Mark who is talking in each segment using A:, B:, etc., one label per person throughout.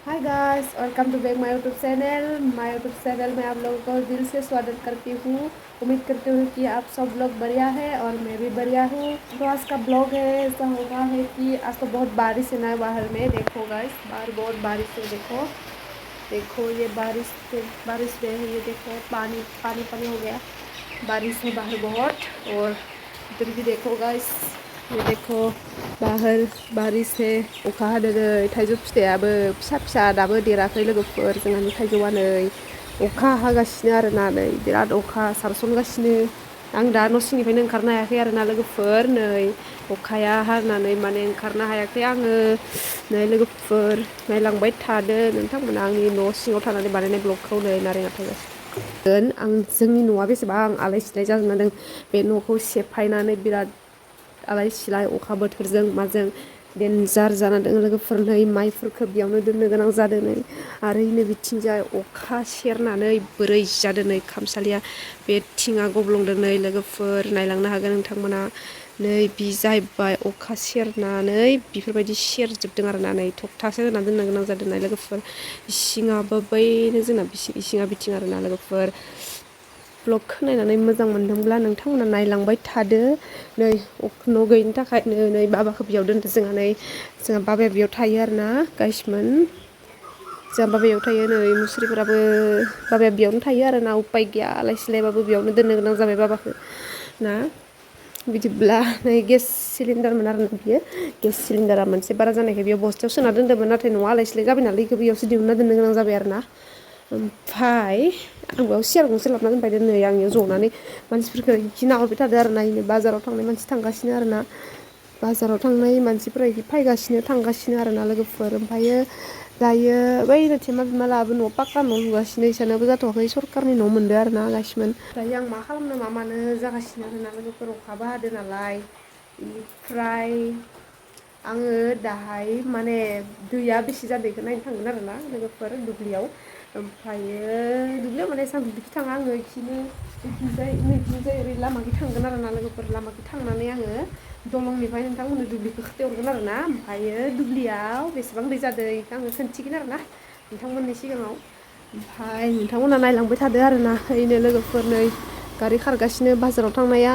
A: हाय guys, welcome to back my YouTube channel में आप लोगों को दिल से स्वागत करती हूँ। उम्मीद करती हूँ कि आप सब लोग बढ़िया है और मैं भी बढ़िया हूँ। तो आज का ब्लॉग है ऐसा होगा है कि आज तो बहुत बारिश है ना बाहर में। देखो गाइस, बाहर बहुत बारिश है। देखो देखो ये बारिश में है, ये देखो पानी पानी पानी हो गया। बारिश है बाहर बहुत। और इधर भी देखो गाइस, ये देखो बाहर बारिश है, अखा हादों। थाइजौ फिथाइयाबो फिसा फिसा दाबो देराखै लोगोफोर। जोंहानि थाइजौआ नै अखा हागासिनो आरोना, नै बिराद अखा सारसनगासिनो। आं दा न' सिंनिफ्रायनो ओंखारनो हायाखै आरोना लोगोफोर। नै अखाया हानानै माने ओंखारनो हायाखै आङो। नै लोगोफोर नायलांबाय थादो नोंथांमोना आंनि न' सिङाव थानानै बानायनाय ब्लगखौ। नै नारें थायगासिनो आं। जोंनि न'आ बेसेबां आलाय सिलाय जाजोबना दं। बे न'खौ सेफायनानै बिराद आलाय सिलाय अखा बोथोरजों माजों देनजार जाना दङ लोगोफोर। नै माइफोरखौ बेयावनो दोननो गोनां जादों। नै आरो नै बिथिंजाय अखा सेरनानै बोरै जादों नै खामसालिया। बे थिङा गब्लंदों नै लोगोफोर, नायलांनो हागोन नोंथांमोना। नै बि जाहैबाय अखा सेरनानै बेफोरबायदि सेरजोबदों आरोना। नै थखथासो होना दोननो गोनां जादों ना लोगोफोर। इसिङाबो बैनो जोंना इसिङा बिथिं आरोना लोगोफोर। ब्लगखौ नायनानै मोजां मोनदोंब्ला नोंथांमोना नायलांबाय थादो। नै न' गैयिनि थाखायनो नै बाबाखौ बेयाव दोनदो जोंहा। नै जोंहा बाबाया बेयाव थायो आरोना गाइसमोन। जोंहा बाबायाव थायो। नै मुस्रिफोराबो बाबाया बेयावनो थायो आरोना। उपाय गैया, आलाय सिलायबाबो बेयावनो दोननो गोनां जाबाय बाबाखौ ना। बिदिब्ला नै गेस सिलिन्डारमोन आरोना बियो। गेस सिलिन्डारा मोनसे बारा जानायखाय बेयाव बस्थायाव सोना दोन्दोंमोन। नाथाय न'आ आलाय सिलाय जाबाय नालाय बेखौ बेयावसो दिहुनना दोननो गोनां जाबाय आरोना। ओमफ्राय आं बेयाव सियार गंसे लाबोना दोनबाय। नै आं इयाव जनानै मानसिफोरखौ इखि नाहरबाय थादों आरोना। इनो बाजाराव थांनाय मानसि थांगासिनो आरोना। बाजाराव थांनाय मानसिफोरा इदि फैगासिनो थांगासिनो आरोना लोगोफोर। ओमफ्रायो दायो बै थेमा बिमालाबो न' पाक्का न' लुगासिनो। इसोरनाबो जाथ'वाखै, सरकारनि न' मोनदों आरोना गासिमोन। दायो आं मा खालामनो मा मानो जागासिनो आरोना लोगोफोर। अखाबो हादों नालाय। बेनिफ्राय आङो दाहाय माने दैया बेसे जादों बेखौ नायनो थांगोन आरोना लोगोफोर दुब्लियाव। ओमफ्रायो दुब्लियाव माने एसां दुब्लिखि थाङा आङो। इखिनो नैथिंजाय ओरै लामाखै थांगोन आरोना लोगोफोर। लामाखै थांनानै आङो दलंनिफ्राय नोंथांमोननो दुब्लिखौ खोथायहरगोन आरोना। ओमफ्रायो दुब्लियाव बेसेबां दै जादों बेखौ आङो खोन्थिगोन आरोना नोंथांमोननि सिगाङाव। ओमफ्राय नोंथांमोना नायलांबाय थादो आरोना। ओइनो लोगोफोर नै गारि खारगासिनो बाजाराव थांनाया।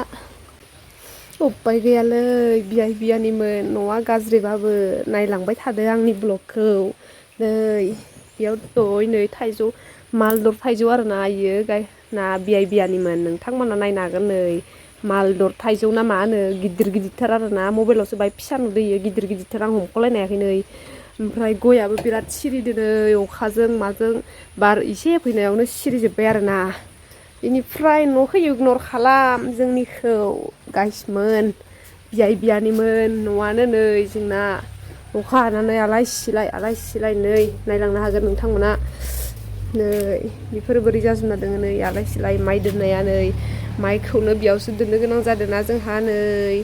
A: उपाय गैयालै, बियाइ बियानिमोन न'आ गाज्रिबाबो नायलांबाय थादो आंनि ब्लगखौ। नै बेयाव दहय थाइजौ मालदग थाइजौ आरोना इयो ना बियाइ बियानिमोन। नोंथांमोना नायनो हागोन। नै मालदर थाइजौ ना मा होनो, गिदिर गिदिरथार आरोना। मबाइलावसो बाहाय फिसा नुदों इयो, गिदिर गिदिरथार आं हमख'लायनो हायाखै। नै ओमफ्राय गयाबो बिराद सिरिदों नै अखाजों माजों बार एसे फैनायावनो सिरिजोब्बाय आरोना। बेनिफ्राय न'खौ इगनर खालाम जोंनिखौ गाइसमोन। बियाइ बियानिमोन न'आनो नै जोंना अखा हानानै आलाय सिलाय नै नायलांनो हागोन नोंथांमोना। नै बेफोरो बोरै जाजोबना दोङो नै आलाय सिलाय। माइ दोननाया नै माइखौनो बेयावसो दोननो गोनां जादों ना जोंहा नै।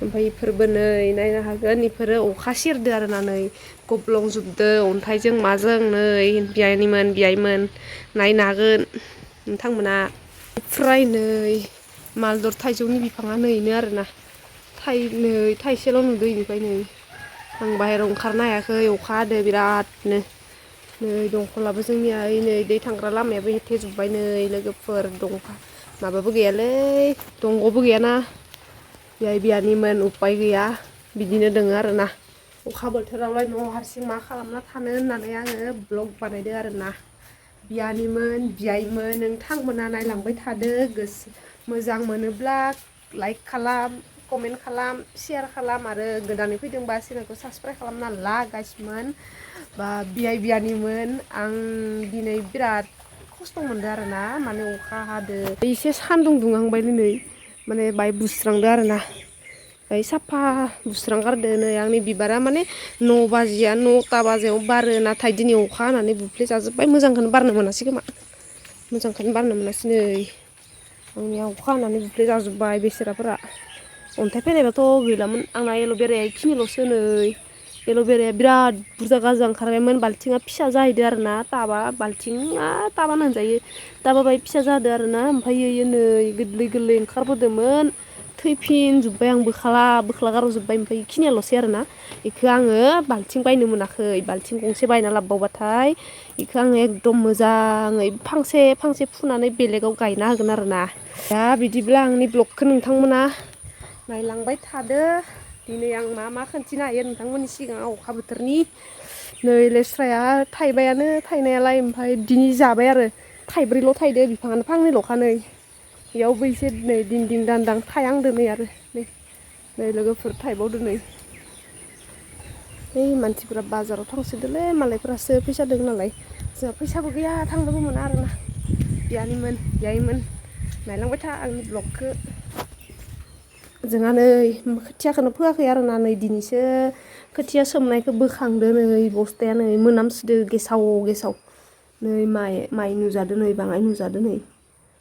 A: ओमफ्राय इफोरबो नै नायनो हागोन, इफोरो अखा सेरदो आरोना। नै गब्लंजोबदो अन्थाइजों माजों। नै बियाइमोन नायनो हागोन नोंथांमोना। ओमफ्राय नै मालदर थाइजौनि बिफाङा नैनो आरोना। थाइसेल' नुदों इनिफ्राय नै आं बाहेरायाव ओंखारनो हायाखै, अखा हादों बिरादनो। नै दंखलाबो जोंनिया नै दै थांग्रा लामायाबो हेथेजोब्बाय नै लोगोफोर। माबाबो गैयालै, दंग'बो गैयाना। बियाइ बियानिमोन उपाय गैया, बिदिनो दोङो आरोना। अखा बोथोरावलाय न'आव हारसिं मा खालामना थानो होननानै आङो ब्लग बानायदों आरोना। बियानिमोन बियाइमोन नोंथांमोना नायलांबाय थादो। मोजां मोनोब्ला लाइक खालाम, कमेन्ट खालाम, शेयार खालाम आरो गोदानै फैदोंबा चेनेलखौ साबसक्राइब खालामना ला गाइसमोन। बा बियाइ बियानिमोन आं दिनै बिराद खस्थ' मोनदों आरोना। माने अखा हादों, एसे सान्दुं दुंहांबाय नै माने बाय बुस्रांदो आरोना। ओमफ्राय साफा बुस्रां गारदो। नै आंनि बिबारा माने 9 बाजिया 9ता बाजियाव बारो, नाथाय दिनै अखा हानानै बुफ्ले जाजोब्बाय। मोजांखौनो बारनो मोनासै खोमा, मोजांखौनो बारनो मोनासै। नै आंनिया अखा हानानै बुफ्ले जाजोब्बाय बेसेराफोरा। अन्थाइ फैनायबाथ' गैलामोन आंना एल'बेराया इखिनिल'सो। नै एल'बेराया बिराद बुरजा गाजा ओंखारबायमोन। बाल्थिङा फिसा जाहैदों आरोना। बाल्थिङा टाबानो होनजायो। टाबा बाय फिसा जादों आरोना। ओमफ्राय नै गोरलै गोरलै ओंखारबोदोंमोन। थैफिनजोब्बाय आं बोख्ला गारजोब्बाय ओमफ्राय इखिनियाल'सै आरोना इखो आङो बाल्थिं बायनो मोनाखै बाल्थिं गंसे बायना लाबोबावबाथाय इखो आङो एकदम मोजाङै फांसे फुनानै बेलेगाव गायना होगोन आरोना दा बिदिब्ला आंनि ब्लगखौ नोंथांमोना नायलांबाय थादो दिनै आं मा खोन्थिनो हायो नोंथांमोननि सिगाङाव अखा बोथोरनि नै लेस्राया थाइबायानो थाइनायालाय ओमफ्राय दिनै जाबाय आरो थाइब्रैल' थाइदो बिफाङानो फांनैल'खा नै बेयावबो एसे नै दिं दांदां थायांदो नै आरो नै लोगोफोर थाइबावदो नै ओइ मानसिफोरा बाजाराव थांसोदोंलै मालायफोरासो फैसा दं नालाय जोंहा फैसाबो गैया थांनोबो मोना आरोना बेयाइमोन नायलांबाय था आंनि ब्लगखौ जोंहा नै खोथियाखौनो फोआखै आरोना नै दिनैसो खोथिया सोमनायखौ बोखांदो नै बस्थाया नै मोनामसोदो गेसाव नै माइ नुजादो नै बाङाय नुजादो नै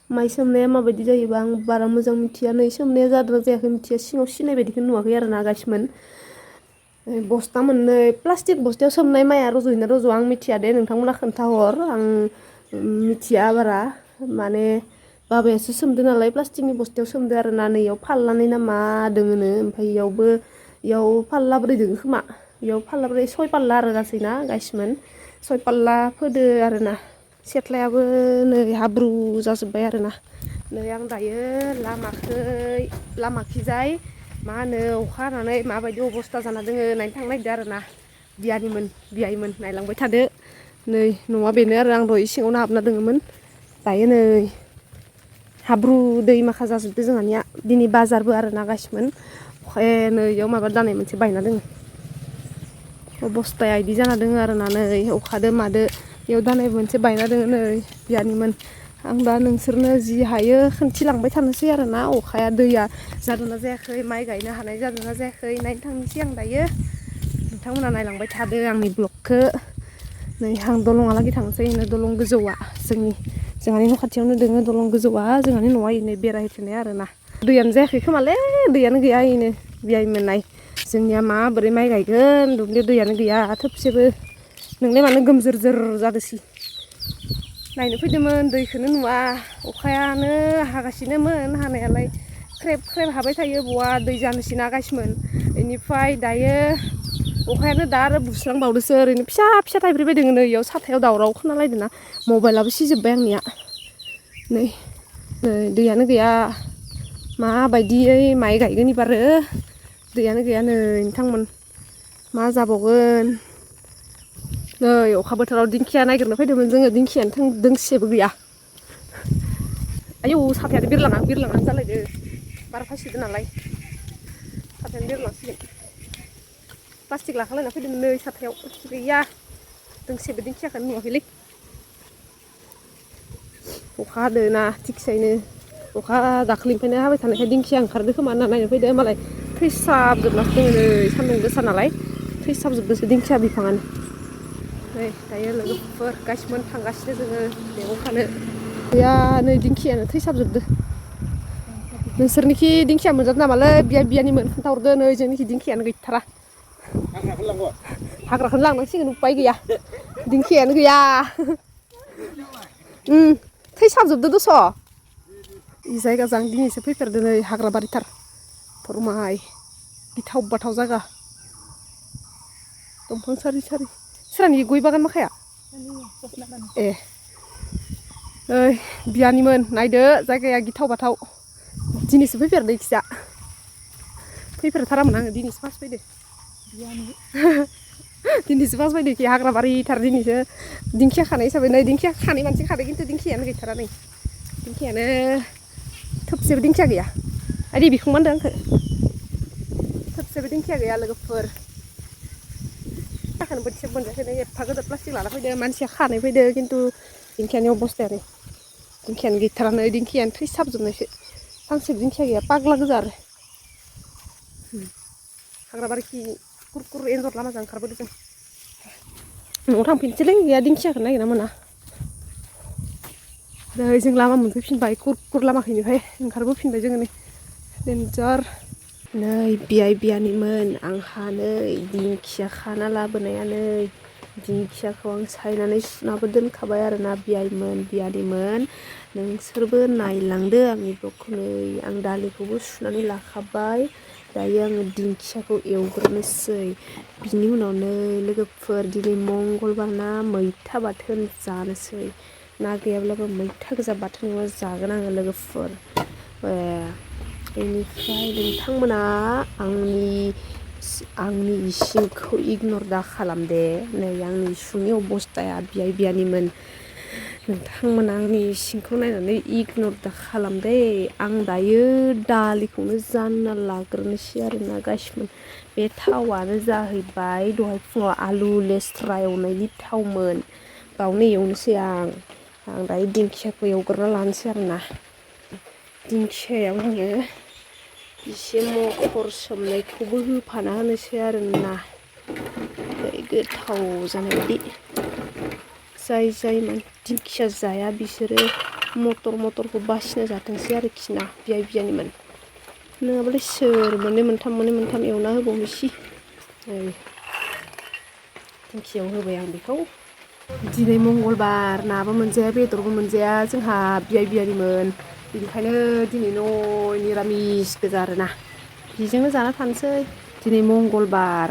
A: माइ सोमनाया माबायदि जायोबा आं बारा मोजां मिथिया नै सोमनाया जादोंना जायाखै मिथिया सिङाव सिनाय बायदिखौ नुवाखै आरोना गासिमोन बस्ता मोननै प्लास्टिक बस्थायाव सोमनाय माइआ रज'योना रज'आ आं मिथिया दे नोंथांमोना खोन्थाहर आं मिथिया बारा माने बाबायासो सोमदो नालाय प्लास्टिकनि बस्थायाव सोमदो आरोना नैयाव फाल्लानै ना मा दोङोनो ओमफ्राय इयाव फाल्लाब्रै दोङो खोमा इयाव फाल्लाब्रै 6 फाल्ला आरो गासैना गासिमोन 6 फाल्ला फोदो आरोना सेथ्लायाबो नै हाब्रु जाजोब्बाय आरोना नै आं दायो लामाखिजाय मा होनो अखा हानानै माबायदि अबस्था जाना दोङो नायनो थांनो नागिरदों आरोना बियाइमोन नायलांबाय थादो नै न'आ बेनो आरो आं दहाय सिङावनो हाबना दोङोमोन दायो नै हाब्रु दैमाखा जाजोबदो जोंहानिया दिनै बाजारबो आरोना गासिमोन नै इयाव माबा दालाय मोनसे बायना दोङो अबस्थाया इदि जाना दोङो आरोना नै अखादो मादो इयाव दालाय मोनसे बायना दोङो नै बियानिमोन आं दा नोंसोरनो जि हायो खोन्थिलांबाय थानोसै आरोना अखाया दैया जादोंना जायाखै माइ गायनो हानाय जादोंना जायाखै नायनो थांनोसै आं दायो नोंथांमोना नायलांबाय थादो आंनि ब्लगखौ नै आं दलंहालागै थांसै दलं गोजौआ जोंहानि न' खाथियावनो दोङो दलं गोजौआ जोंहानि न'आ इनै बेरा होथेनाय आरोना दैयानो जायाखै खोमालै दैयानो गैया इनो बियाइमोन नाय जोंनिया माबोरै माइ गायगोन दुब्लियाव दैयानो गैया थोबसेबो नोंलाय मानो गोमजोर जादोसि नायनो फैदोंमोन दैखौनो नुवा अखायानो हागासिनोमोन हानायालाय ख्रेब हाबाय थायो बहा दै जानोसै नागासिमोन बेनिफ्राय दायो अखायानो दा आरो बुस्रांबावदोसो ओरैनो फिसा थाइफ्रिबाय दोङो नै इयाव साथायाव दावराव खोनालायदोंना मबाइलाबो सिजोब्बाय आंनिया नै दैयानो गैया माबायदियै माइ गायगोन एबारो दैयानो गैया नै नोंथांमोन मा जाबावगोन नै अखा बोथोराव दिंखिया नागिरनो फैदोंमोन जोङो दिंखियानो दोंसेबो गैया आयौ साथायानो बिरलांनानै जालायदो बार फायसोदो नालाय साथायानो बिरलांसिगोन प्लास्टिक लाखालायना फैदोंमोन नै साथायाव गैया दोंसेबो दिंखियाखौनो नुवाखैलै अखा हादोना थिगसेयैनो अखा दाख्लैनिफ्रायनो हाबाय थानायखाय दिंखिया ओंखारदो खोमा होनना नायनो फैदो मालाय थैसाबजोबनासो दोङो नै सान्दुं गोसा नालाय थैसाबजोबदोसो दिंखिया बिफाङानो नै दायो लोगोफोर गासिमोन थांगासिनो जोङो मैगं खानो गैया नै दिंखियानो थैसाबजोबदो नोंसोरनिखि दिंखिया मोनजादों नामालै बियानिमोन खोन्थाहरदो नै जोंनिखि दिंखियानो गैथारा हाग्राखौनो लांनांसिगोन उपाय गैया दिंखियानो गैया थैसाबजोबदो दस' इ जायगाजों आं दिनैसो फैफेरदों नै हाग्रा बारिथार फरमाय गिथाव बाथाव जायगा दंफां सारि सोरानि गय बागान माखाया ए ओइ बियानिमोन नायदो जायगाया गिथाव बाथाव दिनैसो फैफेरदो इखिजा फैफेरथारामोन आङो दिनैसो फार्स्ट फैदो दिनैसो फार्स्ट फैदो इखि हाग्रा बारिथार दिनैसो दिंखिया खानाय हिसाबै नै दिंखिया खानाय मानसि खादों खिन्थु दिंखियानो गैथारा नै दिंखियानो थोबसेबो दिंखिया गैया आदै बिखुं मानदों आंखो थोबसेबो दिंखिया गैया लोगोफोर थाखायनो बोथिसेबो मोनजायाखै नै एफा गोदोर प्लास्टिक लाना फैदो मानसिया खानाय फैदो खिन्थु दिंखियानि अबस्थायानो दिंखियानो गैथारा नै दिंखियानो थैसाबजोबनायसो फांसेबो दिंखिया गैया पाग्ला गोजा आरो हाग्रा बारिखि कुरकुर एन्जर लामाजों ओंखारबोदों जों न'आव थांफिनसैलै गैया दिंखियाखौनो नागिरना मोना नै जों लामा मोनफैफिनबाय कुरकुर लामाखैनिफ्राय ओंखारबोफिनबाय जोङो नै डेन्जार नै बियानिमोन आंहा नै दिंखिया खाना लाबोनाया नै दिंखियाखौ आं सायनानै सुनाबो दोनखाबाय आरोना बियादैमोन नोंसोरबो नायलांदो आंनि ब्लगखौ। नै आं दालिखौबो सुनानै लाखाबाय। दायो आङो दिंखियाखौ एवग्रोनोसै। बिनि उनावनो लोगोफोर दिनै मंगलबार ना मैथा बाथोन जानोसै। ना गैयाब्लाबो मैथा गोजा बाथोन एवना जागोन आङो लोगोफोर। बेनिफ्राय नोंथांमोना आंनि इसिंखौ इगनर दा खालाम दे। नै आंनि इसिंनि अबस्थाया बियानिमोन। नोंथांमोना आंनि इसिंखौ नायनानै इगनर दा खालाम दे। आं दायो दालिखौनो जानना लाग्रोनोसै आरोना गासिबो। बे थावानो जाहैबाय दहाय फुङाव आलु लेस्रा एवनायनि थावमोन। बावनो एवनोसै आं दायो दिंखियाखौ एवग्रोना लानोसै आरोना। दिंखियायाव आङो एसे मटर सोमनायखौबो होफाना होनोसै आरोना। गोथाव जानाय बायदि। जाय दिंखिया जाया बिसोरो मटरखौ बासिना जाथोंसै आरोखि ना बियानिमोन। नङाबालाय सोर मोननै मोनथाम एवना होबावनोसै। दिंखियाव होबाय आं बेखौ। दिनै मंगलबार नाबो मोनजाया बेदरबो मोनजाया जोंहा बियानिमोन। बेनिखायनो दिनै निरामिस गोजा आरोना। बेजोंनो जाना थानोसै दिनै मंगलबार।